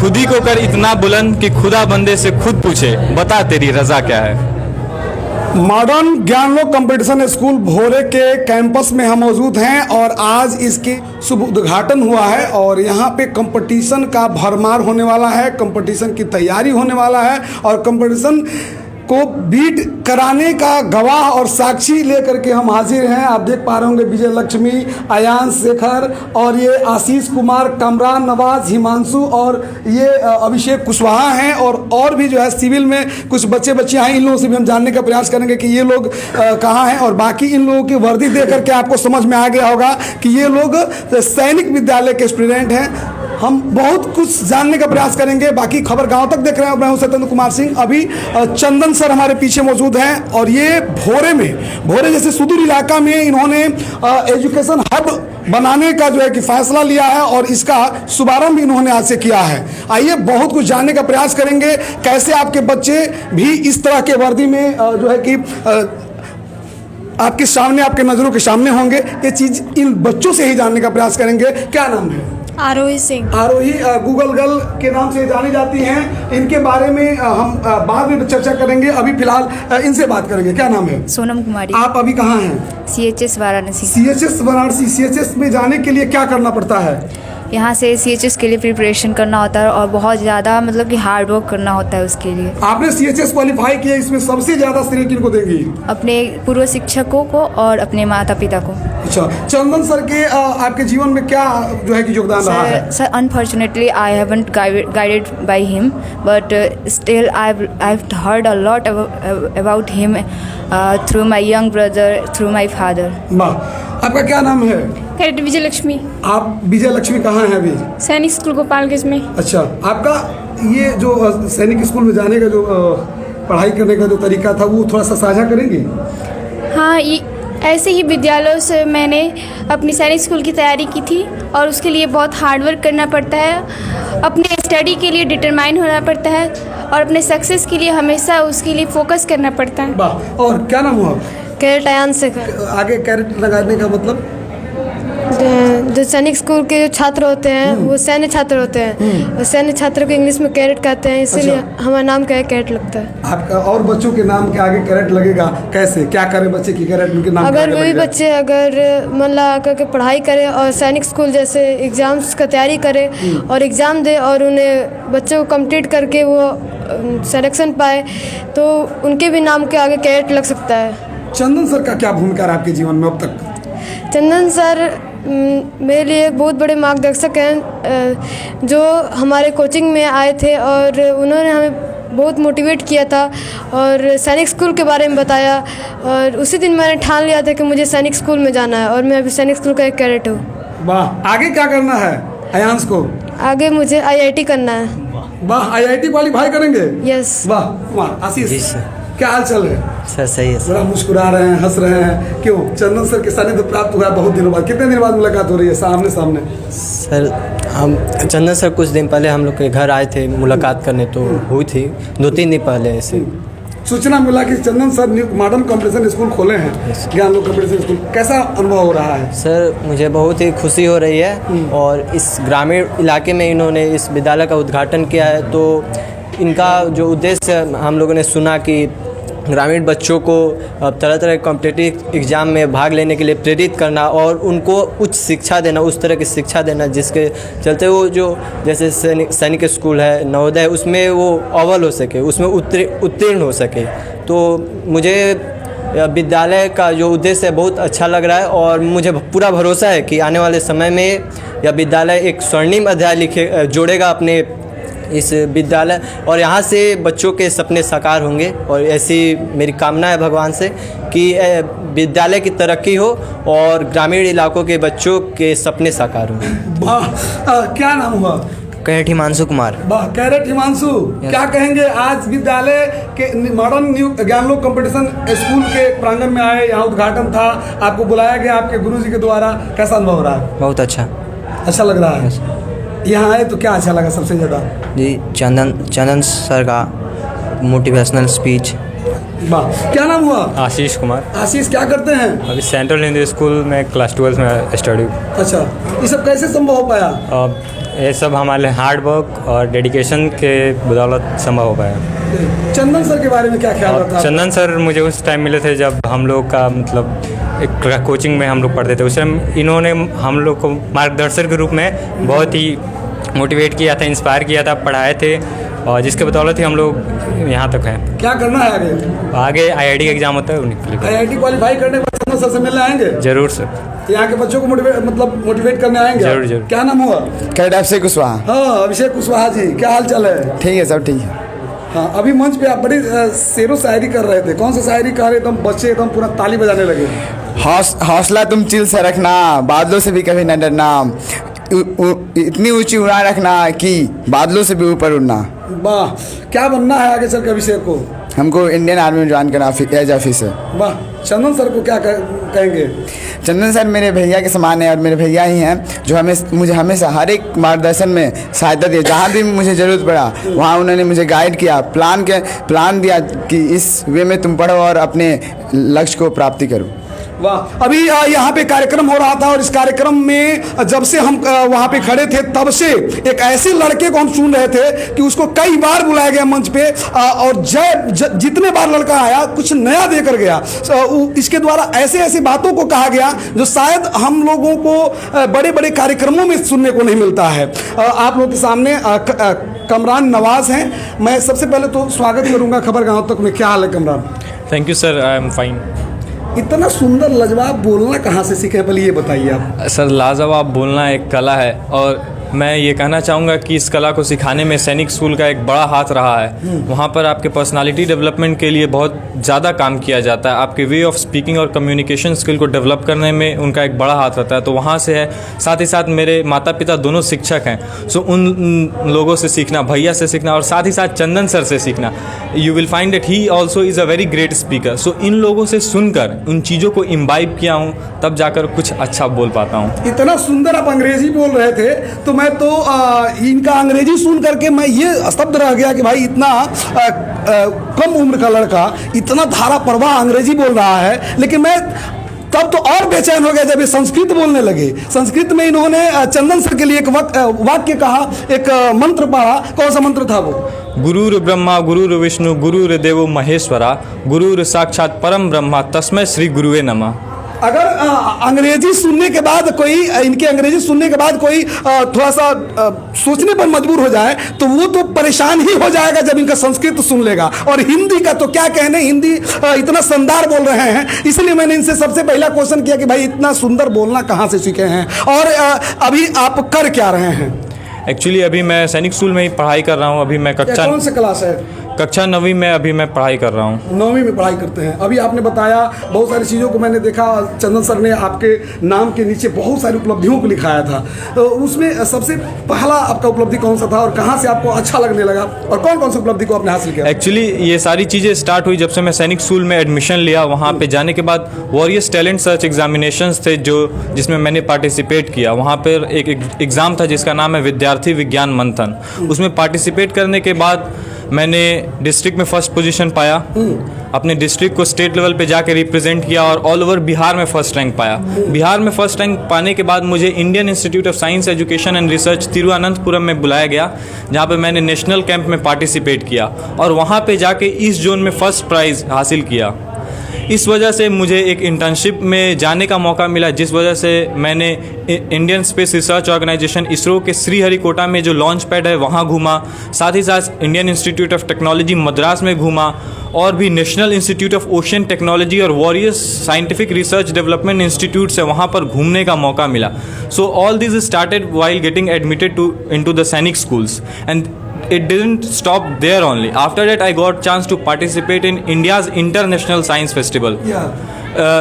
खुद ही को कर इतना बुलंद कि खुदा बंदे से खुद पूछे, बता तेरी रजा क्या है। मॉडर्न ज्ञानलोक कंपटीशन स्कूल भोरे के कैंपस में हम मौजूद हैं और आज इसकी शुभ उद्घाटन हुआ है और यहाँ पे कंपटीशन का भरमार होने वाला है, कंपटीशन की तैयारी होने वाला है और कंपटीशन को बीट कराने का गवाह और साक्षी लेकर के हम हाजिर हैं। आप देख पा रहे होंगे विजय लक्ष्मी, अयान शेखर और ये आशीष कुमार, कमरान नवाज, हिमांशु और ये अभिषेक कुशवाहा हैं और भी जो है सिविल में कुछ बच्चे बच्चियाँ हैं। इन लोगों से भी हम जानने का प्रयास करेंगे कि ये लोग कहाँ हैं और बाकी इन लोगों की वर्दी देख करके आपको समझ में आ गया होगा कि ये लोग सैनिक विद्यालय के स्टूडेंट हैं। हम बहुत कुछ जानने का प्रयास करेंगे। बाकी खबर गांव तक देख रहे हैं। मैं हूं सत्येंद्र कुमार सिंह। अभी चंदन सर हमारे पीछे मौजूद हैं और ये भोरे जैसे सुदूर इलाका में इन्होंने एजुकेशन हब बनाने का जो है कि फैसला लिया है और इसका शुभारंभ इन्होंने आज से किया है। आइए बहुत कुछ जानने का प्रयास करेंगे, कैसे आपके बच्चे भी इस तरह के वर्दी में जो है कि आपके सामने, आपके नज़रों के सामने होंगे। ये चीज़ इन बच्चों से ही जानने का प्रयास करेंगे। क्या नाम है? आरोही सिंह। आरोही गूगल गर्ल के नाम से जानी जाती हैं। इनके बारे में हम बाद में चर्चा करेंगे। अभी फिलहाल इनसे बात करेंगे। क्या नाम है? सोनम कुमारी। आप अभी कहाँ हैं? CHS Varanasi. CHS Varanasi. CHS में जाने के लिए क्या करना पड़ता है? यहाँ से CHS के लिए प्रिपरेशन करना होता है और बहुत ज़्यादा मतलब कि हार्ड वर्क करना होता है उसके लिए। आपने CHS क्वालिफाई किया, इसमें सबसे ज़्यादा श्रेय किनको देंगी? अपने पूर्व शिक्षकों को और अपने माता पिता को। अच्छा, चंदन सर के आपके जीवन में क्या जो है कि योगदान रहा है? Sir unfortunately I haven't guided by him but still I have heard a lot about him through my young brother, through my father. वाह। आपका क्या नाम है? कैडेट विजय लक्ष्मी। आप विजय लक्ष्मी कहाँ हैं अभी? सैनिक स्कूल गोपालगंज में। अच्छा, आपका ये जो सैनिक स्कूल में जाने का जो पढ़ाई करने का जो तरीका था वो थोड़ा सा साझा करेंगे? हाँ, ये ऐसे ही विद्यालयों से मैंने अपनी सैनिक स्कूल की तैयारी की थी और उसके लिए बहुत हार्ड वर्क करना पड़ता है, अपने स्टडी के लिए डिटरमाइन होना पड़ता है और अपने सक्सेस के लिए हमेशा उसके लिए फोकस करना पड़ता है। वाह। और क्या नाम हुआ? कैरेट अयान शेखर। आगे कैरेट लगाने का मतलब? जो सैनिक स्कूल के जो छात्र होते हैं वो सैन्य छात्र होते हैं। सैन्य छात्र को इंग्लिश में कैरेट कहते हैं, इसीलिए हमारा नाम क्या है कैरेट लगता है। आपका और बच्चों के नाम के आगे कैरेट लगेगा? कैसे, क्या करें बच्चे की कैरेट उनके नाम? अगर वही बच्चे अगर मन लगा करके पढ़ाई करें और सैनिक स्कूल जैसे एग्ज़ाम्स का तैयारी करें और एग्ज़ाम दे और उन्हें बच्चों को कंप्लीट करके वो सिलेक्शन पाए तो उनके भी नाम के आगे कैरेट लग सकता है। चंदन सर का क्या भूमिका रहा आपके जीवन में अब तक? चंदन सर मेरे लिए एक बहुत बड़े मार्गदर्शक हैं जो हमारे कोचिंग में आए थे और उन्होंने हमें बहुत मोटिवेट किया था और सैनिक स्कूल के बारे में बताया और उसी दिन मैंने ठान लिया था कि मुझे सैनिक स्कूल में जाना है और मैं अभी सैनिक स्कूल का एक कैडेट हूँ। वाह। आगे क्या करना है अयांश को? आगे मुझे IIT करना है। वाह, IIT क्वालिफाई करेंगे? यस। वाह वाह। आशीष, क्या हाल चाल है? सर सही है। बड़ा मुस्कुरा रहे हैं, हंस रहे हैं, क्यों? चंदन सर के सानिध्य प्राप्त हुआ बहुत दिनों बाद। कितने दिन बाद मुलाकात हो रही है सामने सामने? सर हम चंदन सर कुछ दिन पहले हम लोग के घर आए थे मुलाकात करने, तो हुई थी 2-3 दिन पहले ऐसे सूचना मिला कि Chandan sir new modern competition school खोले हैं, ज्ञानलोक कंपटीशन स्कूल। कैसा अनुभव हो रहा है? सर मुझे बहुत ही खुशी हो रही है और इस ग्रामीण इलाके में इन्होंने इस विद्यालय का उद्घाटन किया है तो इनका जो उद्देश्य हम लोगों ने सुना कि ग्रामीण बच्चों को तरह तरह के कॉम्पिटिटिव एग्ज़ाम में भाग लेने के लिए प्रेरित करना और उनको उच्च शिक्षा देना, उस तरह की शिक्षा देना जिसके चलते वो जो जैसे सैनिक स्कूल है, नवोदय, उसमें वो अव्वल हो सके, उसमें उत्तीर्ण हो सके। तो मुझे विद्यालय का जो उद्देश्य है बहुत अच्छा लग रहा है और मुझे पूरा भरोसा है कि आने वाले समय में यह विद्यालय एक स्वर्णिम अध्याय जोड़ेगा अपने इस विद्यालय और यहाँ से बच्चों के सपने साकार होंगे और ऐसी मेरी कामना है भगवान से कि विद्यालय की तरक्की हो और ग्रामीण इलाकों के बच्चों के सपने साकार हों। क्या नाम हुआ? कैडेट हिमांशु कुमार। वाह, कैडेट हिमांशु, क्या कहेंगे? आज विद्यालय के modern new Gyanlok competition school के प्रांगण में आए, यहाँ उद्घाटन था, आपको बुलाया गया आपके गुरुजी के द्वारा, कैसा अनुभव रहा? बहुत अच्छा लग रहा है। यहाँ आए तो क्या अच्छा लगा सबसे ज़्यादा? जी, चंदन सर का मोटिवेशनल स्पीच। वाह। क्या नाम हुआ? आशीष कुमार। आशीष, क्या करते हैं? अभी सेंट्रल हिंदी स्कूल में क्लास 12 में स्टडी। अच्छा, ये सब कैसे संभव हो पाया? ये सब हमारे हार्ड वर्क और डेडिकेशन के बदौलत संभव हो पाया। चंदन सर के बारे में क्या ख्याल रखता है? चंदन सर मुझे उस टाइम मिले थे जब हम लोग का मतलब एक कोचिंग में हम लोग पढ़ते थे। उस टाइम इन्होंने हम लोग को मार्गदर्शक के रूप में बहुत ही मोटिवेट किया था, इंस्पायर किया था, पढ़ाए थे, और जिसके बदौलत ही हम लोग यहाँ तक हैं। क्या करना है आगे? आगे आईआईटी का एग्ज़ाम होता है, उन्हीं आईआईटी क्वालिफाई करने के बाद चंदन सर से मिलने आएंगे? जरूर सर, यहाँ के बच्चों को मोटिवेट करने आएंगे? जरूर जरूर। क्या नाम हुआ? कैडेट अभिषेक कुशवाहा। हाँ, अभिषेक कुशवाहा जी, क्या हाल चाल है? ठीक है, सब ठीक है। हाँ, अभी मंच पे आप बड़ी शेरो शायरी कर रहे थे। कौन सा शायरी कर रहे? एकदम बच्चे एकदम पूरा ताली बजाने लगे। हौसला तुम चिल से रखना, बादलों से भी कभी न डरना, इतनी ऊंची उड़ान रखना कि बादलों से भी ऊपर उड़ना। वाह, क्या बनना है आगे चल के अभिषेक को? हमको इंडियन आर्मी में ज्वाइन करना एज ऑफिसर। वाह, चंदन सर को क्या कहेंगे? चंदन सर मेरे भैया के समान है और मेरे भैया ही हैं जो मुझे हमेशा हर एक मार्गदर्शन में सहायता दिया। जहाँ भी मुझे ज़रूरत पड़ा वहाँ उन्होंने मुझे गाइड किया, प्लान दिया कि इस वे में तुम पढ़ो और अपने लक्ष्य को प्राप्ति करो। वाह, अभी यहाँ पे कार्यक्रम हो रहा था और इस कार्यक्रम में जब से हम वहाँ पे खड़े थे तब से एक ऐसे लड़के को हम सुन रहे थे कि उसको कई बार बुलाया गया मंच पे, और जितने बार लड़का आया कुछ नया देकर गया। इसके द्वारा ऐसे ऐसे बातों को कहा गया जो शायद हम लोगों को बड़े बड़े कार्यक्रमों में सुनने को नहीं मिलता है। आप लोग के सामने कमरान नवाज हैं। मैं सबसे पहले तो स्वागत करूँगा खबर गाँव तक में। क्या हाल है Kamran? Thank you sir, I am fine. इतना सुंदर लाजवाब बोलना कहाँ से सीखे, पहले ये बताइए आप। सर, लाजवाब बोलना एक कला है और मैं ये कहना चाहूँगा कि इस कला को सिखाने में सैनिक स्कूल का एक बड़ा हाथ रहा है। वहाँ पर आपके पर्सनालिटी डेवलपमेंट के लिए बहुत ज़्यादा काम किया जाता है। आपके वे ऑफ स्पीकिंग और कम्युनिकेशन स्किल को डेवलप करने में उनका एक बड़ा हाथ रहता है। तो वहाँ से है, साथ ही साथ मेरे माता पिता दोनों शिक्षक हैं। सो उन लोगों से सीखना, भैया से सीखना और साथ ही साथ चंदन सर से सीखना। You will find that he also is a very great speaker. So इन लोगों से सुनकर उन चीज़ों को इम्बाइब किया हूँ, तब जाकर कुछ अच्छा बोल पाता हूँ। इतना सुंदर आप अंग्रेजी बोल रहे थे तो मैं तो इनका अंग्रेजी सुन करके मैं ये स्तब्ध रह गया कि भाई इतना कम उम्र का लड़का इतना धारा प्रवाह अंग्रेजी बोल रहा है। लेकिन मैं तब तो और बेचैन हो गया जब ये संस्कृत बोलने लगे। संस्कृत में इन्होंने चंदन सर के लिए एक वाक्य कहा, एक मंत्र पढ़ा। कौन सा मंत्र था वो? गुरुर ब्रह्मा गुरुर विष्णु गुरुर देवो महेश्वरा गुरुर साक्षात परम ब्रह्मा तस्मै श्री गुरुवे नमः। अगर अंग्रेजी सुनने के बाद कोई, इनके अंग्रेजी सुनने के बाद कोई थोड़ा सा सोचने पर मजबूर हो जाए तो वो तो परेशान ही हो जाएगा जब इनका संस्कृत सुन लेगा। और हिंदी का तो क्या कहने, हिंदी इतना शानदार बोल रहे हैं। इसलिए मैंने इनसे सबसे पहला क्वेश्चन किया कि भाई इतना सुंदर बोलना कहाँ से सीखे हैं और अभी आप कर क्या रहे हैं? एक्चुअली अभी मैं सैनिक स्कूल में ही पढ़ाई कर रहा हूँ। अभी मैं कौन सी क्लास है? कक्षा 9वीं में अभी मैं पढ़ाई कर रहा हूँ। 9वीं में पढ़ाई करते हैं। अभी आपने बताया बहुत सारी चीज़ों को मैंने देखा। चंदन सर ने आपके नाम के नीचे बहुत सारी उपलब्धियों को लिखाया था। तो उसमें सबसे पहला आपका उपलब्धि कौन सा था और कहाँ से आपको अच्छा लगने लगा और कौन कौन सी उपलब्धि को आपने हासिल किया? एक्चुअली ये सारी चीज़ें स्टार्ट हुई जब से मैं सैनिक स्कूल में एडमिशन लिया। वहाँ पे जाने के बाद वॉरियर्स टैलेंट सर्च एग्जामिनेशंस थे जिसमें मैंने पार्टिसिपेट किया। वहाँ पर एक एग्ज़ाम था जिसका नाम है विद्यार्थी विज्ञान मंथन। उसमें पार्टिसिपेट करने के बाद मैंने डिस्ट्रिक्ट में फर्स्ट पोजीशन पाया। अपने डिस्ट्रिक्ट को स्टेट लेवल पे जाके रिप्रेजेंट किया और ऑल ओवर बिहार में फर्स्ट रैंक पाया। बिहार में फर्स्ट रैंक पाने के बाद मुझे Indian Institute of science education and research Thiruvananthapuram में बुलाया गया, जहाँ पे मैंने नेशनल कैंप में पार्टिसिपेट किया और वहाँ पे जाके ईस्ट जोन में फर्स्ट प्राइज़ हासिल किया। इस वजह से मुझे एक इंटर्नशिप में जाने का मौका मिला, जिस वजह से मैंने Indian space research organisation ISRO के श्रीहरिकोटा में जो लॉन्च पैड है वहाँ घूमा। साथ ही साथ Indian Institute of Technology Madras में घूमा और भी National Institute of Ocean Technology और warriors scientific research development institute से वहाँ पर घूमने का मौका मिला। So all this started while getting admitted into the Sainik schools and it didn't stop there only. After that I got chance to participate in India's International Science Festival.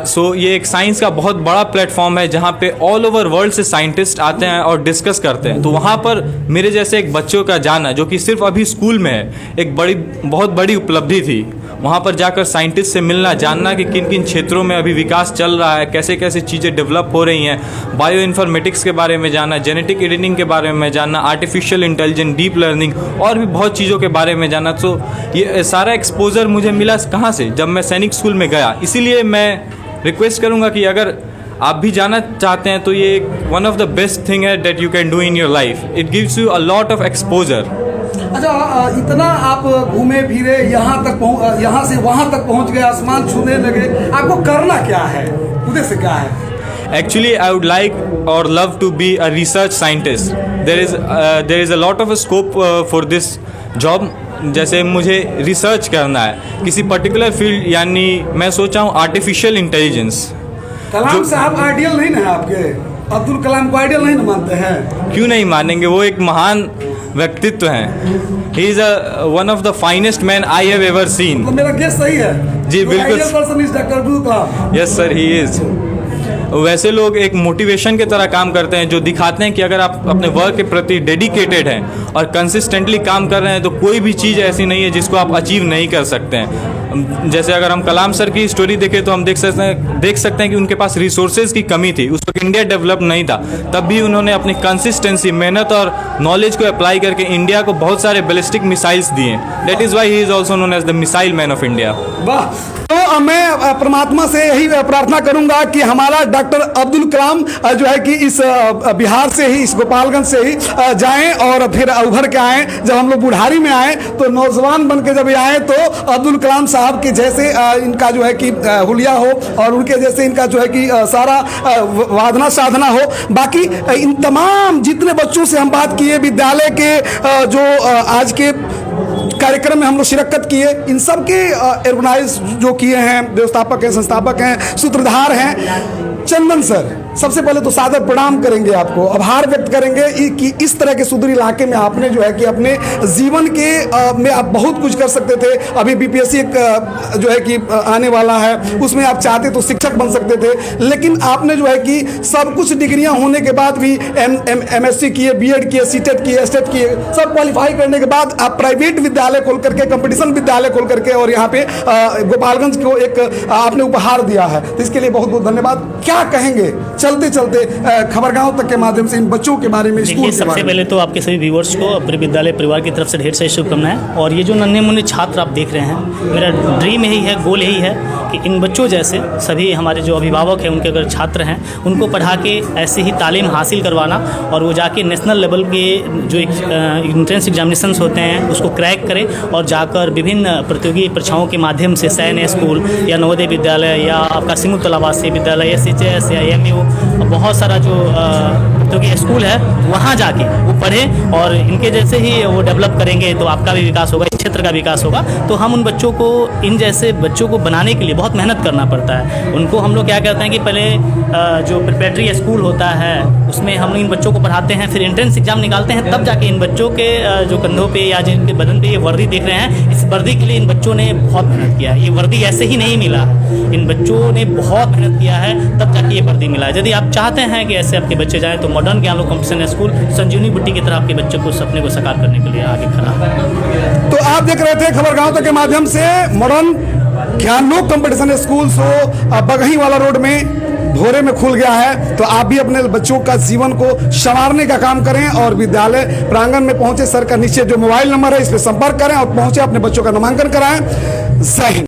सो ये एक science का बहुत बड़ा प्लेटफॉर्म है जहाँ पे ऑल ओवर वर्ल्ड से scientist आते हैं और डिस्कस करते हैं। तो वहाँ पर मेरे जैसे एक बच्चों का जाना जो कि सिर्फ अभी स्कूल में है, एक बहुत बड़ी उपलब्धि थी। वहाँ पर जाकर साइंटिस्ट से मिलना, जानना कि किन किन क्षेत्रों में अभी विकास चल रहा है, कैसे कैसे चीज़ें डेवलप हो रही हैं, बायो इन्फॉर्मेटिक्स के बारे में जानना, जेनेटिक एडिटिंग के बारे में जानना, आर्टिफिशियल इंटेलिजेंस, डीप लर्निंग और भी बहुत चीज़ों के बारे में जानना। तो ये सारा एक्सपोजर मुझे मिला कहाँ से? जब मैं सैनिक स्कूल में गया। इसीलिए मैं रिक्वेस्ट करूँगा कि अगर आप भी जाना चाहते हैं तो ये one of the best thing है that you can do in your life. It gives you a lot of exposure. अच्छा, इतना आप घूमे फिरे, यहाँ से वहाँ तक पहुँच गए, आसमान छूने लगे, आपको करना क्या है, उद्देश्य क्या है? Actually, I would like or love to be a research scientist. There is a lot of scope for this job. जैसे मुझे रिसर्च करना है किसी पर्टिकुलर फील्ड, यानी मैं सोचा हूँ आर्टिफिशियल इंटेलिजेंस. कलाम साहब आइडियल नहीं ना आपके? अब्दुल कलाम को आइडियल नहीं ना मानते हैं? क्यों नहीं मानेंगे, वो एक महान व्यक्तित्व हैं. He is one of the finest man I have ever seen. तो मेरा गेस सही है जी, बिल्कुल. Doctor Abdul Kalam. Yes sir, he is. वैसे लोग एक मोटिवेशन की तरह काम करते हैं जो दिखाते हैं कि अगर आप अपने वर्क के प्रति डेडिकेटेड हैं और कंसिस्टेंटली काम कर रहे हैं तो कोई भी चीज़ ऐसी नहीं है जिसको आप अचीव नहीं कर सकते हैं. जैसे अगर हम कलाम सर की स्टोरी देखें तो हम देख सकते हैं कि उनके पास रिसोर्सेज की कमी थी. उस वक्त इंडिया डेवलप नहीं था, तब भी उन्होंने अपनी कंसिस्टेंसी, मेहनत और नॉलेज को अप्लाई करके इंडिया को बहुत सारे बैलिस्टिक मिसाइल्स दिए. That is why he is also known as the missile man of India. वाह. तो मैं परमात्मा से यही प्रार्थना करूंगा कि हमारा डॉक्टर अब्दुल कलाम जो है कि इस बिहार से ही, इस गोपालगंज से ही जाएं और फिर उभर के आएँ. जब हम लोग बुढ़ारी में आए तो नौजवान बन के जब आए तो अब्दुल कलाम साहब के जैसे इनका जो है कि हुलिया हो और उनके जैसे इनका जो है कि सारा वादना साधना हो. बाकी इन तमाम जितने बच्चों से हम बात किए, विद्यालय के जो आज के कार्यक्रम में हम लोग शिरकत किए, इन सब के ऑर्गेनाइज जो किए हैं, व्यवस्थापक हैं, संस्थापक हैं, सूत्रधार हैं. चंदन सर, सबसे पहले तो सादर प्रणाम करेंगे, आपको आभार व्यक्त करेंगे कि इस तरह के सुदूर इलाके में आपने जो है कि अपने जीवन के में आप बहुत कुछ कर सकते थे. अभी बीपीएससी जो है कि आने वाला है, उसमें आप चाहते तो शिक्षक बन सकते थे, लेकिन आपने जो है कि सब कुछ डिग्रियां होने के बाद भी एमएससी किए, बीएड किए, सीटेट किए, एसटेट किए, सब क्वालिफाई करने के बाद आप प्राइवेट विद्यालय खोल करके, कंपटीशन विद्यालय खोल करके और यहाँ पे गोपालगंज को एक आपने उपहार दिया है. तो इसके लिए बहुत बहुत धन्यवाद. क्या कहेंगे चलते चलते खबरगांव तक के माध्यम से इन बच्चों के बारे में, स्कूल के सबसे बारे में? पहले तो आपके सभी व्यूवर्स को अपने विद्यालय परिवार की तरफ से ढेर सारी शुभकामनाएं. और ये जो नन्हे मुन्ने छात्र आप देख रहे हैं, मेरा ड्रीम यही है, गोल यही है कि इन बच्चों जैसे सभी हमारे जो अभिभावक हैं, उनके अगर छात्र हैं, उनको पढ़ा के ऐसे ही तालीम हासिल करवाना और वो जाके नेशनल लेवल के जो इंट्रेंस एग्जामिनेशंस होते हैं उसको क्रैक करें और जाकर विभिन्न प्रतियोगी परीक्षाओं के माध्यम से सैन्य स्कूल या नवोदय विद्यालय या आपका सिमुल आवासीय विद्यालय, SHS या AMU, बहुत सारा जो प्रतियोगी स्कूल है वहाँ जाके वो पढ़ें और इनके जैसे ही वो डेवलप करेंगे तो आपका भी विकास होगा, इस क्षेत्र का विकास होगा. तो हम उन बच्चों को, इन जैसे बच्चों को बनाने के लिए बहुत मेहनत करना पड़ता है. उनको हम लोग क्या करते हैं कि पहले जो प्रिपरेटरी स्कूल होता है उसमें हम इन बच्चों को पढ़ाते हैं, फिर एंट्रेंस एग्जाम निकालते हैं, तब जाके इन बच्चों के जो कंधों पे या जिनके बदन पे ये वर्दी देख रहे हैं, इस वर्दी के लिए इन बच्चों ने बहुत मेहनत किया है. ये वर्दी ऐसे ही नहीं मिला, इन बच्चों ने बहुत मेहनत किया है तब जाके ये वर्दी मिला है. यदि आप चाहते हैं कि ऐसे आपके बच्चे जाएँ तो मॉडर्न ज्ञान कॉम्पिटिशन स्कूल संजीवनी बुट्टी की तरह आपके बच्चे को सपने को साकार करने के लिए आगे खड़ा है. तो आप देख रहे थे खबरगांव तक के माध्यम से modern Gyanlok competition school so Bagahi वाला रोड में भोरे में खुल गया है. तो आप भी अपने बच्चों का जीवन को संवारने का काम करें और विद्यालय प्रांगण में पहुंचे. सर का नीचे जो मोबाइल नंबर है इस पर संपर्क करें और पहुंचे, अपने बच्चों का नामांकन कराएं. जय हिंद.